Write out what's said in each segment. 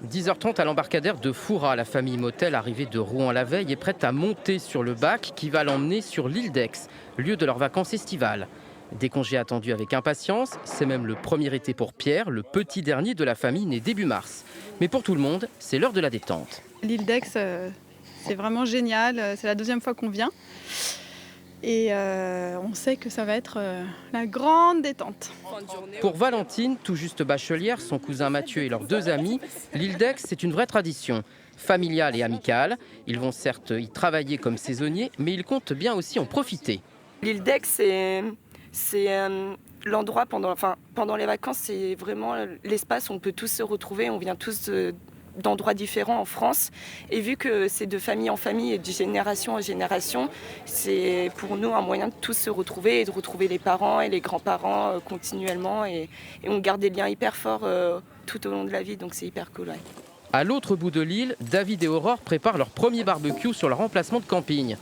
10h30 à l'embarcadère de Foura. La famille Motel, arrivée de Rouen la veille, est prête à monter sur le bac qui va l'emmener sur l'île d'Aix, lieu de leurs vacances estivales. Des congés attendus avec impatience, c'est même le premier été pour Pierre, le petit dernier de la famille né début mars. Mais pour tout le monde, c'est l'heure de la détente. L'île d'Aix, c'est vraiment génial. C'est la deuxième fois qu'on vient. Et on sait que ça va être la grande détente. Pour Valentine, tout juste bachelière, son cousin Mathieu et leurs deux amis, l'île d'Aix, c'est une vraie tradition. Familiale et amicale. Ils vont certes y travailler comme saisonniers, mais ils comptent bien aussi en profiter. L'île d'Aix, c'est l'endroit pendant les vacances, c'est vraiment l'espace où on peut tous se retrouver. On vient tous d'endroits différents en France. Et vu que c'est de famille en famille et de génération en génération, c'est pour nous un moyen de tous se retrouver et de retrouver les parents et les grands-parents continuellement. Et on garde des liens hyper forts tout au long de la vie, donc c'est hyper cool. Ouais. À l'autre bout de l'île, David et Aurore préparent leur premier barbecue sur leur emplacement de camping.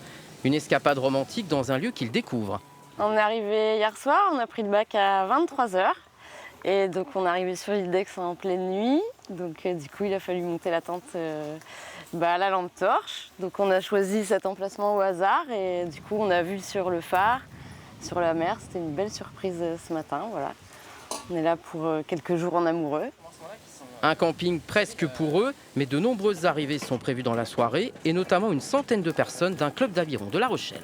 Une escapade romantique dans un lieu qu'ils découvrent. On est arrivé hier soir, on a pris le bac à 23h. Et donc on est arrivé sur l'île d'Aix en pleine nuit. Donc du coup il a fallu monter la tente à la lampe torche. Donc on a choisi cet emplacement au hasard et du coup on a vu sur le phare, sur la mer. C'était une belle surprise ce matin. Voilà. On est là pour quelques jours en amoureux. Un camping presque pour eux, mais de nombreuses arrivées sont prévues dans la soirée et notamment une centaine de personnes d'un club d'aviron de La Rochelle.